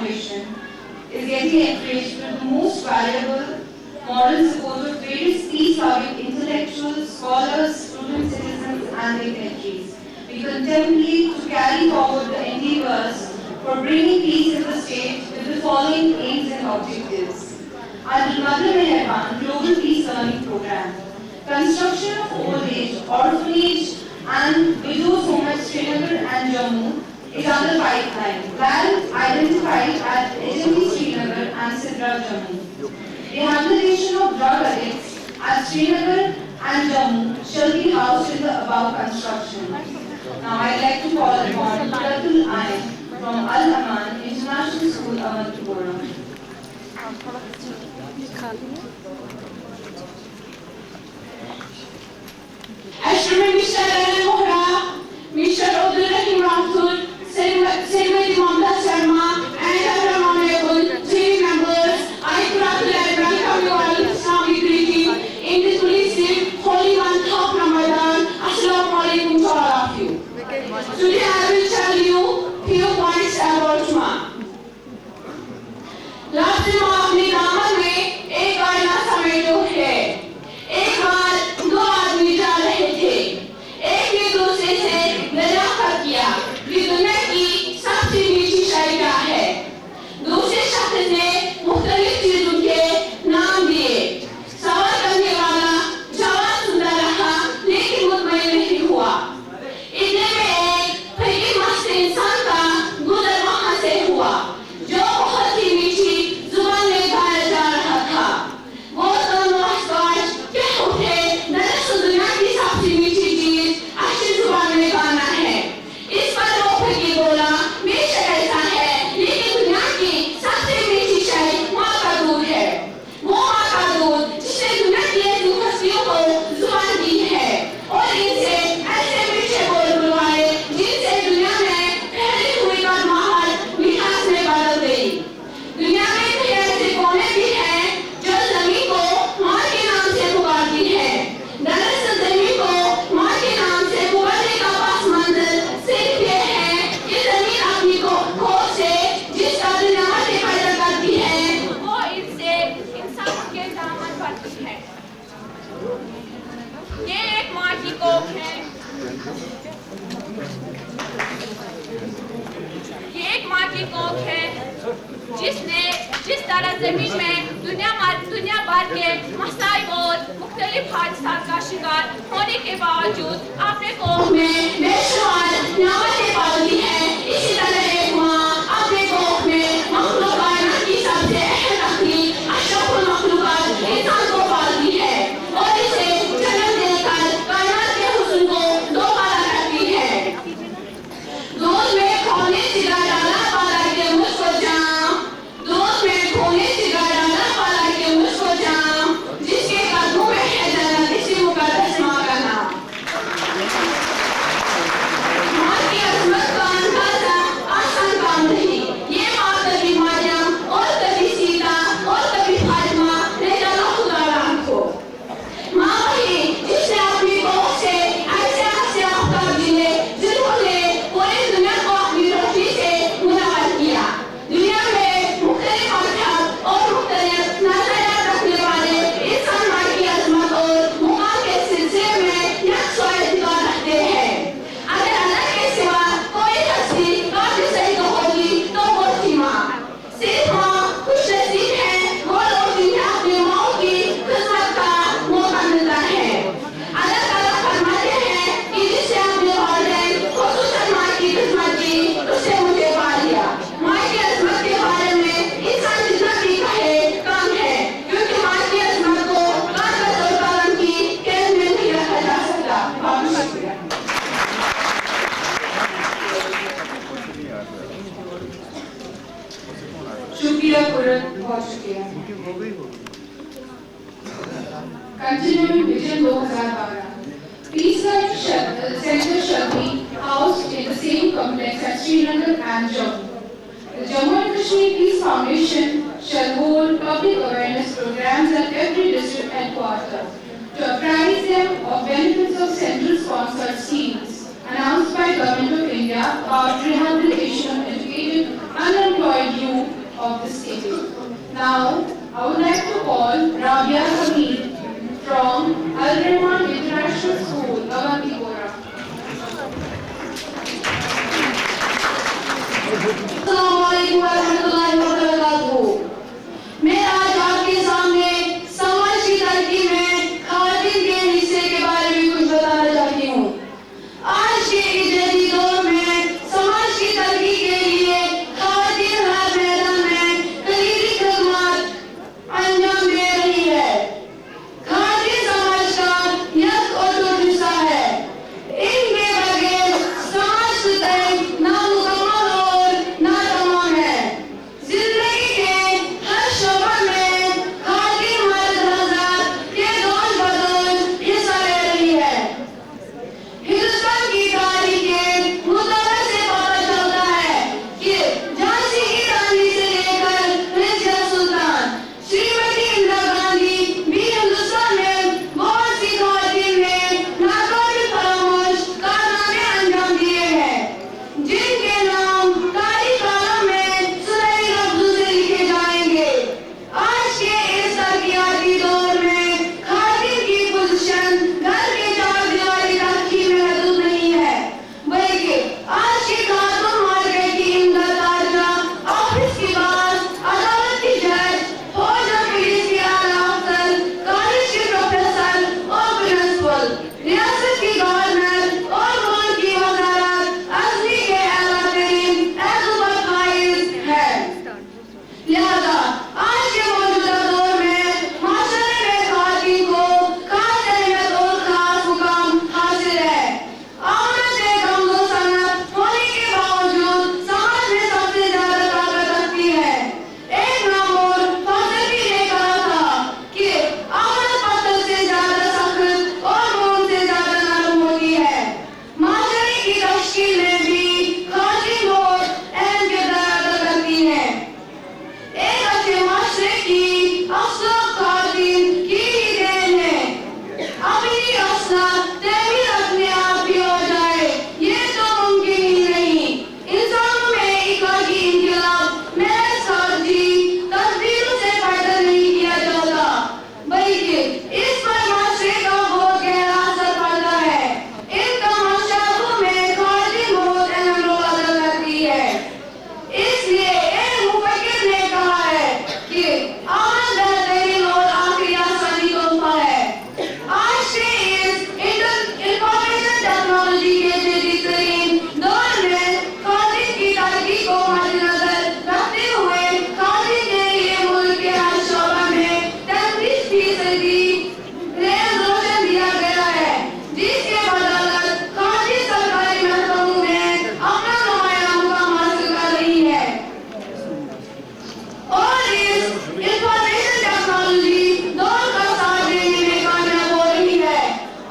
Foundation is getting encouraged with the most valuable moral support of various peace-loving intellectuals, scholars, students, citizens, and dignitaries. We contemplate to carry forward the endeavors for bringing peace in the state with the following aims and objectives. Under Mother Meherban Global Peace Learning Program, construction of old age, orphanage, and widows' home at Srinagar and Jammu is under pipeline. Land identified at HMP Srinagar and Sidra Jammu. Rehabilitation of drug addicts at Srinagar and Jammu shall be housed in the above construction. Now I'd like to call upon Turatul Ayn from Al Aman International School, Avantipura. Ashram Mr. Anand Mohra, Mr. Abdul Rahim Rathur, Srimati Mamta Sharma, and other honorable team members, I congratulate and welcome you all to Islamic greeting in this blessed holy month of Ramadan. Assalamu alaikum to all of you. Today I will tell you few points about Ma. Last time आपने दामन में एक आईना समेटो है. एक बार दो आदमी जा रहे थे. एक ने दूसरे से मुलाकात किया कि दुनिया की सबसे मीठी शय क्या है. दूसरे शख्स ने मुख्तलिफ चीजों के नाम दिए. सवाल करने वाला जवाब सुनता रहा लेकिन मुतमईन नहीं हुआ. इतने में एक फकीर मस्त इंसान का गुजर वहां से हुआ जो बहुत ही मीठी जुबान में गाया जा रहा था. वो दोनों आसपास कह उठे, दरअसल दुनिया की सबसे मीठी चीज अच्छी जुबान में गाना है. इस पर वो फकीर बोला, बेशक ऐसा है, लेकिन दुनिया की सबसे मीठी शय माँ का दूध है. वो माँ का दूध जिसने दुनिया की ऐसी हस्तियों को जुबान दी है और इनसे ऐसे मीठे बोल बुलवाए जिनसे दुनिया में फैली हुई गर्माहट मिठास में बदल गई. दुनिया में कई ऐसे कोने भी हैं जो जमीन को माँ के नाम से पुकारती है. दरअसल जमीन को माँ के नाम से पुकारने का पास मंजिल सिर्फ ये है कि जमीन अपनी खोज से जिसका दुनिया से पैदा करती है वो इससे इंसान के दामन भरती है. ये एक माँ की कोख है. ये एक माँ की कोख है जिसने जिस तरह जमीन में दुनिया भर के मसाइब और मुख्तलिफ हादसात का शिकार होने के बावजूद अपने कोख में बेशुमार नेमतें पालती है. इसी तरह एक माँ अपने कोख में मखलूकात की सबसे अहम रखनी अशरफुल मखलूकात इंसान को पालती है और इसे जन्म देकर कायनात के हुस्न को दोबारा करती है. दूध में खोने सिगा डाला पाला के मुझको जाम. दूध में खोने सिगा डाला पाला के मुझको जाम. जिसके कदमों में है जन्नत इसी मुकद्दस माँ का नाम. माँ की अजमत का अंदाजा आसान काम नहीं. ये माँ कभी मरियम और कभी सीता और कभी फातिमा ने जाना खुदा को. माँ वही जिसने अपनी कोख से ऐसे आफ्ताब दिए जिन्होंने पूरी दुनिया को अपनी रोशनी से मुनव्वर किया. दुनिया में मुख्तलिफ मजहब और मुख्तलिफ नजरियात रखने वाले इंसान माँ की अजमत और मुकाम के सिलसिले में यकसा एतकाद रखते हैं. अगर अल्लाह के सिवा कोई हस्ती काबिल सही तो होगी तो वो थी माँ. सिर्फ माँ खुश नसीब है वो लोग जिन्हें अपनी माँ की खिदमत का मौका मिलता है. अल्लाह ताला फरमाते हैं कि जिसने अपने वालिदैन खुसूसन माँ की खिदमत की उससे मुझे पा लिया. माँ की अजमत के बारे में इंसान जितना भी कहे कम है क्योंकि माँ की अजमत को कागज और कलम की कैद में नहीं रखा जा सकता. बहुत शुक्रिया. शुक्रिया पूरन, बहुत शुक्रिया. Continuing Vision 2012. Peace Life Center shall be housed in the same complex as Srinagar and Jammu. The Jammu and Kashmir Peace Foundation shall hold public awareness programs at every district headquarters to apprise them of benefits of central sponsored schemes announced by Government of India about rehabilitation of educated unemployed youth Now, I would like to call Rabia Hamid from Al Rahman International School, Avantipora. अस्सलामुअलैकुम वरहमतुल्लाहि वबरकातुहू। मैं आज आपके सामने समाज की तरक्की में खातिन के हिस्से के बारे में कुछ बताना चाहती हूँ। आज के इस जदीद दौर में समाज की तरक्की के लिए खातिन हर मैदान में कलीदी खिदमत अंजाम दे रही है। खातिन समाज का एक अटूट हिस्सा है। इनके बगैर समाज सदैव नामुकम्मल और नातमाम है। जिंदगी के हर शोबे में खातिन मर्द हज़रात के दौर बदौर हिस्सा ले रही है। हिंदुस्तान की तारीख के मुताबिक से पता चलता है कि झांसी की रानी से लेकर रज़िया सुल्तान, श्रीमती इंदिरा गांधी भी हिंदुस्तान में बहुत सी खातिन ने नाकाबिल फरामोश कारनामे अंजाम दिए हैं, जिनके नाम तारीख कालम में सुनहरे लफ्जों से लिखे जाएंगे। आज के इस तरक्याती दौर में खातिन की पोजीशन घर के चार दीवारी तक ही महदूद नहीं है, बल्कि आज की खातून मार्केट की इमदाद तारजा, ऑफिस की बास, अदालत की जज, फौज और पुलिस के आला अफसर, कॉलेज के प्रोफेसर और प्रिंसिपल, रियासत की गवर्नर और मुल्क की वज़ारत अज़मी के आला तरीन अहदों पर फाइज है। लिहाजा आज के मौजूदा दौर में माशरे में खातिन को खास अहमियत और खास मुकाम हासिल है। औरत एक कमजोर सनत होने के बावजूद समाज में सबसे ज्यादा ताकत रखती है। एक नामोर फलसफी ने कहा था कि औरत पत्थर से ज्यादा सख्त और मोम से ज्यादा नरम होती है। माशरे की तश्कील में भी खातिन बहुत अहम किरदार अदा करती है। एक अच्छे माशरे की अफसर खातिन की ही देन है। अपनी असलाह तमीर अपने आप ही हो जाए, ये तो मुमकिन ही नहीं। इंसानों में इखलाकी इनकलाब महज साजी तस्वीरों से पैदा नहीं किया जाता, बल्कि इस पर माशरे का बहुत गहरा असर पड़ता है। इन तमाशाओं में खातिन बहुत अहम रोल अदा करती है। इसलिए एक मुफक्किर ने कहा है कि औरत बेहतरीन और आखिरी आसानी तोहफा है। आज के इस इंफॉर्मेशन टेक्नोलॉजी के जदीदतरीन दौर में खातिन की तरक्की को मद्देनजर रखते हुए खातिन के लिए मुल्क के हर शोबे में 33% रेल रोशन दिया गया है, जिसके बदौलत खातिन सरकारी महकमों में अपना नुमाया मुकाम हासिल कर रही है और इस इंफॉर्मेशन टेक्नोलॉजी दौर का साथ देने में कामयाब हो रही है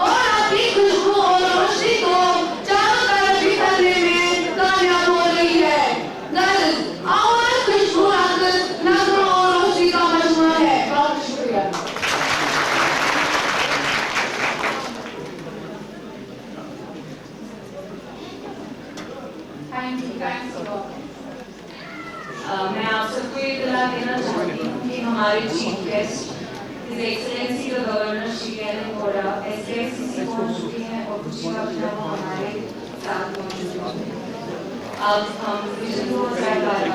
और अपनी खुशबू और रोशनी को चारों तरफ बिखरने में कामयाब हो रही है। दरअसल औरत खुशबू रक्त नज़रों और रोशनी का मजमूआ है। बहुत शुक्रिया। Thanks a lot. मैं आप सबको ये इत्तला देना चाहती हूँ कि हमारे chief guest his excellency the governor Shri N कोड़ा SKFCC पहुँच चुके हैं और कुछ वक्त में वो हमारे साथ मौजूद हैं। अब हम vision 2012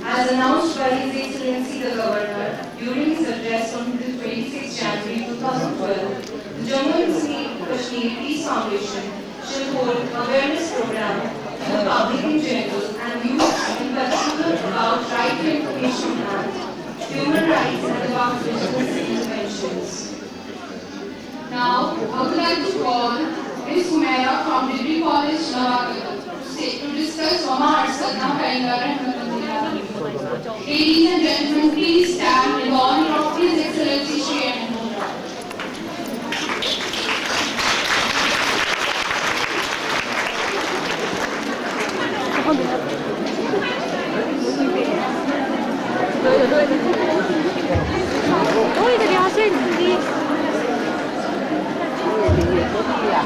As announced by His Excellency the Governor during his address on 26 January 2012, the Jammu and Kashmir Peace Foundation shall hold awareness program to the public in general and youth in particular about Right to Information Act, human rights and about vigilance interventions. Now, I would like to call Ms. Humaira from Degree College, Navagat, to discuss Omar Sadna Kainga Rahmatullah. Ladies and gentlemen, please stand in honor of His Excellency Shri N. Koda. Iya.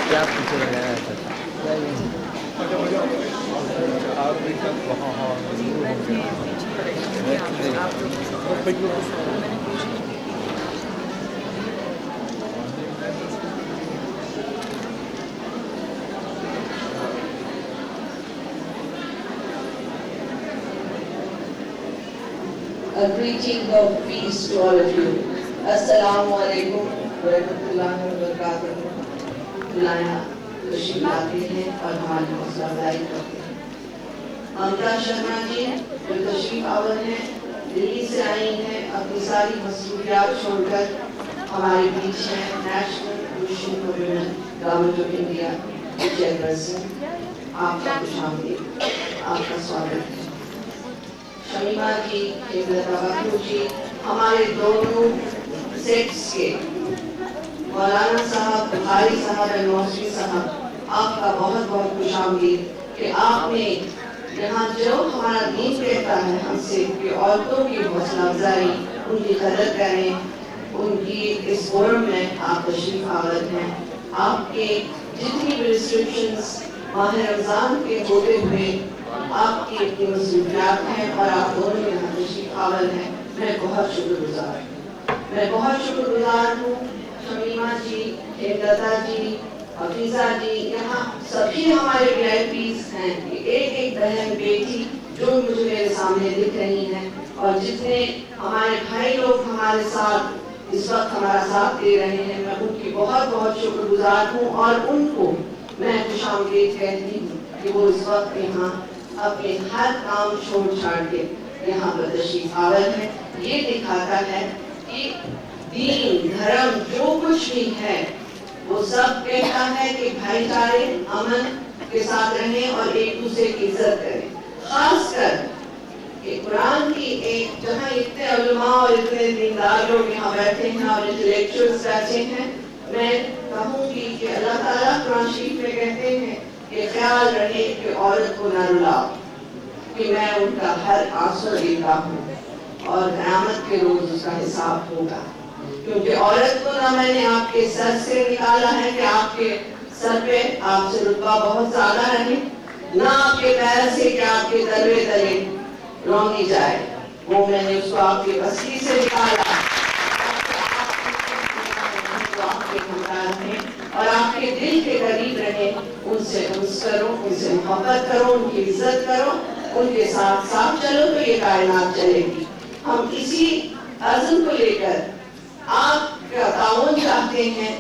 क्या पीछे लगाया था A greeting of peace to all of you. Assalamu alaikum wa rahmatullahi wa barakatuh. बुलाया तशरीफ लाते हैं और हमारी हौसला अफजाई करते हैं। ममता शर्मा जी जो तशरीफ आवर हैं, दिल्ली से आई हैं, अपनी सारी मसरूफियात छोड़कर हमारे बीच हैं। National commission for women, government of India chairperson, आपका खुशामदीद, आपका स्वागत है। शमीमा जी, जी, हमारे दोनों सेक्स के मौलाना साहब, बुखारी साहब, नौसरी साहब, आपका बहुत बहुत खुशामदीद कि आपने यहाँ जो हमारा दीन कहता है हमसे कि औरतों की हौसला अफजाई, उनकी कदर करें, उनकी इस फोरम में आप तशरीफ आवर हैं। आपके जितनी भी रिस्ट्रिक्शंस माह रमजान के होते हुए आपकी इतनी मसरूफियात हैं और आप दोनों यहाँ तशरीफ आवर हैं, मैं बहुत शुक्रगुजार हूँ। शमीमा जी, हेमलता जी, हफीजा जी, यहाँ सभी हमारे VIPs हैं। एक बहन बेटी जो मुझे मेरे सामने दिख रही हैं और जितने हमारे भाई लोग हमारे साथ इस वक्त हमारा साथ दे रहे हैं, मैं उनकी बहुत बहुत शुक्रगुजार हूँ और उनको मैं खुशामदीद कहती हूँ कि वो इस वक्त यहाँ अपने हर काम छोड़ छाड़ के यहाँ पर तशरीफ आवर है। ये दिखाता है कि दीन, धर्म जो कुछ भी है वो सब कहता है कि भाईचारे, अमन के साथ रहें और एक दूसरे की इज्जत करें। खासकर कि कुरान की एक जहाँ इतने उलमा और इतने दीनदार लोग यहाँ बैठे हैं और इंटेलेक्चुअल्स बैठे हैं, मैं कहूँगी कि अल्लाह ताला कुरान शरीफ में कहते हैं कि ख्याल रहे कि औरत को न रुलाओ, कि मैं उनका हर आंसू लेता हूँ और क़यामत के रोज उसका हिसाब होगा। क्योंकि औरत को ना मैंने आपके सर से निकाला है कि आपके सर पे आपसे रुतबा बहुत ज्यादा रहे, ना आपके पैर से कि आपके तलवे तले रोंगी जाए, वो मैंने उसको आपके बस्ती से निकाला तो आपके हमरा रहे और आपके दिल के करीब रहे। उनसे उन्स करो, उनसे मोहब्बत करो, उनकी इज्जत करो, उनके साथ साथ चलो तो ये कायनात चलेगी। हम इसी अज़्म को लेकर आपका ताउन चाहते हैं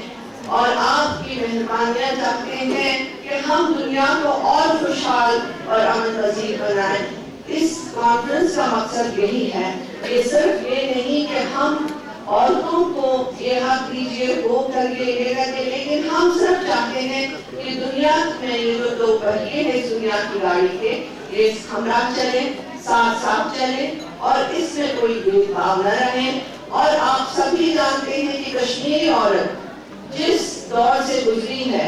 और आपकी मेहरबानियां चाहते हैं कि हम दुनिया को और खुशहाल और अमन पजीर बनाएं। इस कॉन्फ्रेंस का मकसद यही है। ये सिर्फ ये नहीं कि हम औरतों को ये हक दीजिए, वो करिए, ये करिए, लेकिन हम सिर्फ चाहते हैं कि दुनिया में ये जो दो पहिए हैं इस दुनिया की गाड़ी के, ये हमरा चले, साथ साथ चले और इसमें कोई भेदभाव न रहे। और आप सभी जानते हैं कि कश्मीरी औरत जिस दौर से गुजरी है,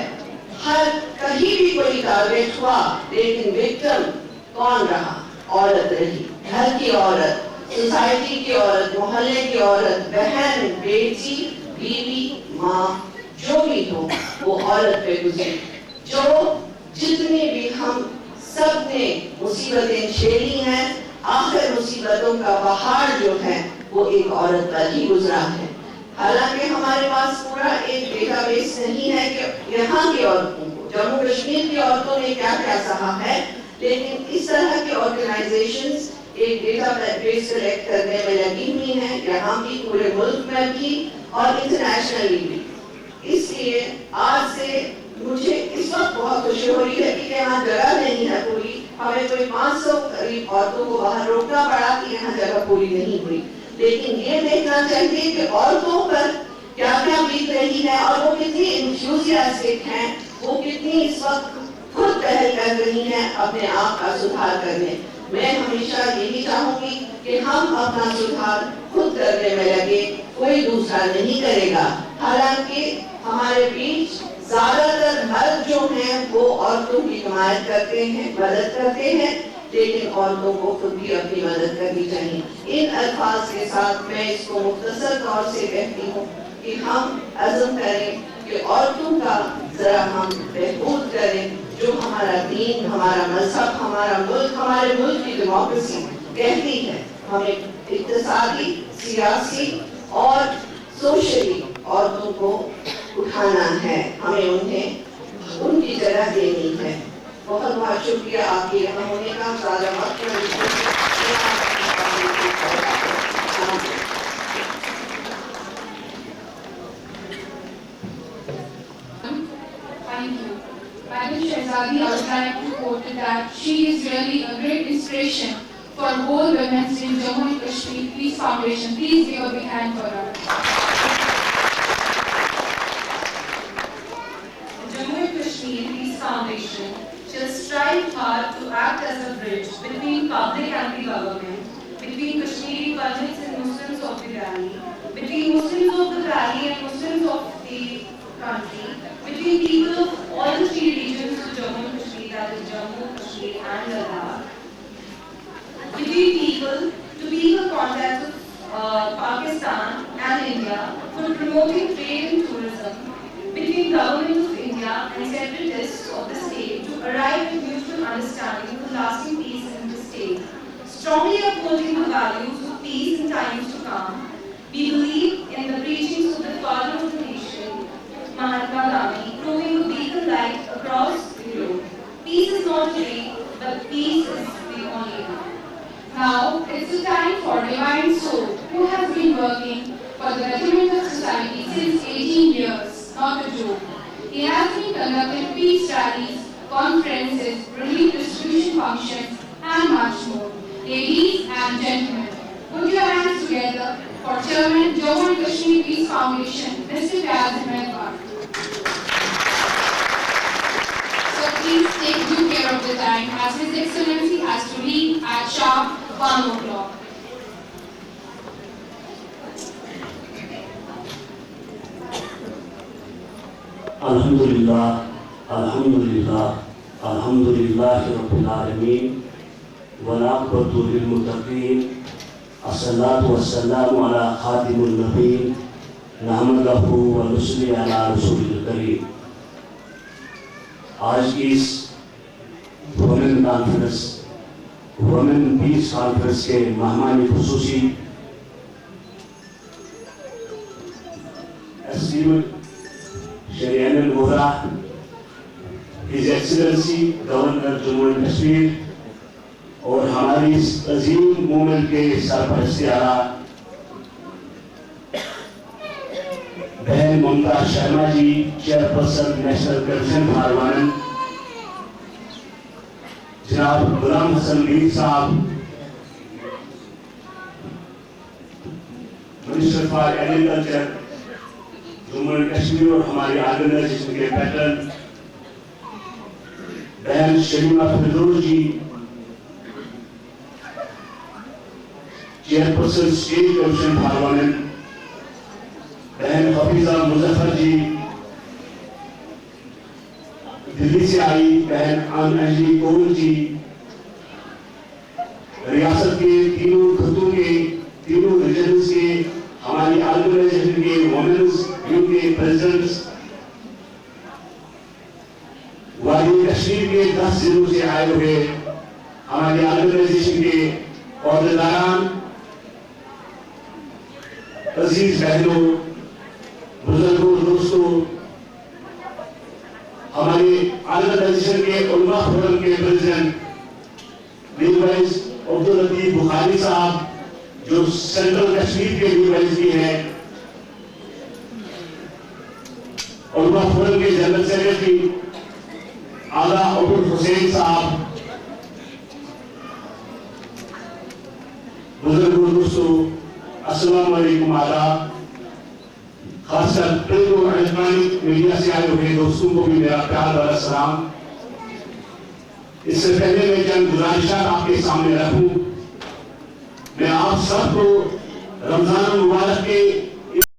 हर कहीं भी कोई टारगेट हुआ, लेकिन विक्टिम कौन रहा? औरत रही। घर की औरत, सोसाइटी की औरत, मोहल्ले की औरत, बहन, बेटी, बीवी, माँ, जो भी हो वो औरत पे गुजरी। जो जितने भी हम सब ने मुसीबतें झेली हैं, आखिर मुसीबतों का पहाड़ जो है वो एक औरत पर ही गुजरा है। हालांकि हमारे पास पूरा एक डेटाबेस नहीं है कि यहाँ की औरतों को, जम्मू कश्मीर की औरतों ने क्या क्या सहा है, लेकिन इस तरह के ऑर्गेनाइजेशंस एक डेटाबेस कलेक्ट करने में लगी हुई हैं, यहाँ भी, पूरे मुल्क में भी और इंटरनेशनली भी। इसलिए आज से मुझे इस वक्त बहुत खुशी हो रही है कि यहाँ जगह नहीं है पूरी, हमें कोई 500 करीब औरतों को बाहर रोकना पड़ा कि यहाँ जगह पूरी नहीं हुई। लेकिन ये देखना चाहिए कि औरतों पर क्या क्या बीत रही है और वो कितनी इंथुसियास्टिक हैं, वो कितनी इस वक्त खुद पहल कर रही हैं अपने आप का सुधार करने। मैं हमेशा यही चाहूंगी कि हम अपना सुधार खुद करने में लगे, कोई दूसरा नहीं करेगा। हालांकि हमारे बीच ज्यादातर मर्द जो हैं वो औरतों की हिमायत करते हैं, मदद करते हैं, लेकिन औरतों को खुद भी अपनी मदद करनी चाहिए। इन अल्फाज के साथ मैं इसको मुख्तसर तौर से कहती हूँ कि कि हम अज़म करें कि औरतों का जरा हम बहबूद करें, जो हमारा दीन, हमारा मजहब, हमारा मुल्क, हमारे मुल्क की डेमोक्रेसी कहती है। हमें इक्तिसादी, सियासी और सोशली औरतों को उठाना है, हमें उन्हें उनकी जगह देनी है। बहुत बहुत शुक्रिया आपके यहाँ होने का। ज़्यादा वक्त Thank you. Madam Shehzadi, I would like to quote that she is really a great inspiration for whole women in Jammu and Kashmir Peace Foundation. Please give a big hand for her. The Jammu and Kashmir Peace Foundation shall strive hard to act as a bridge between public and the government, between Kashmiri Pandits and Muslims of the Valley, between Muslims of the Valley and Muslims of the country, between people of all the three regions of Jammu and Kashmir, that is Jammu, Kashmir and Ladakh, between people to people contacts of Pakistan and India for promoting trade and tourism, between government of India and separatists of the state to arrive at mutual understanding for lasting peace in the state, strongly upholding the values of peace in times to come. We believe in the preachings of the father of the nation, Mahatma Gandhi, proving a beacon light across the globe. Peace is not a dream, but peace is the only one. Now, it's the time for Divine Soul, who has been working for the betterment of society since 18 years, not a joke. He has been conducting peace rallies, conferences, relief distribution functions, and much more. Ladies and gentlemen, put your hands together for Chairman Jammu and Kashmir Peace Foundation, Mr. Fayaz Ahmed Bhatt. So please take due care of the time, as His Excellency has to leave at sharp 1 o'clock. Alhamdulillah, Alhamdulillah, Alhamdulillah Rabbil Alameen, wal aqibatu lil muttaqin, as-salatu was-salamu ala khatimul nabiyyin, nahmaduhu wa nusalli ala rasulil kareem. आज की इस women conference, women peace conference के मेहमान खुसूसी शेरियान Vohra, his excellency governor Jammu and Kashmir और हमारी इस अजीम मूवमेंट के सरपरस्तियारा बहन Mamta Sharma ji, chairperson national commission parliament, जनाब गुलाम हसन मीर साहब, minister for agriculture Jammu and Kashmir और हमारी ऑर्गेनाइजेशन के पैटर्न बहन Sharima Firoz ji, chairperson state commission parliament, बहन हफीजा मुजफ्फर जी, दिल्ली से आई बहन अंजलि कौर जी, रियासत के तीनों खतों के तीनों रीजन्स के हमारी ऑर्गेनाइजेशन के वुमेन्स विंग के प्रेसिडेंट्स, वादी कश्मीर के 10 जिलों से आए हुए हमारी ऑर्गेनाइजेशन के अहदेदारान, अजीज बहनों, बुजुर्गों, दोस्तों, हमारे ऑर्गेनाइजेशन के उलमा फोरम के प्रेसिडेंट मीर वाइस अब्दुल लतीफ बुखारी साहब, जो सेंट्रल कश्मीर के मीर वाइस भी हैं, उलमा फोरम के जनरल सेक्रेटरी आला अब्दुल हुसैन साहब, बुजुर्गों, दोस्तों, अस्सलाम वालेकुम, आदाब। खासकर प्रिंट और इलेक्ट्रॉनिक मीडिया से आए हुए दोस्तों को भी मेरा प्यार भरा सलाम। इससे पहले मैं चंद गुजारिशात आपके सामने रखूं, मैं आप सबको रमजान मुबारक के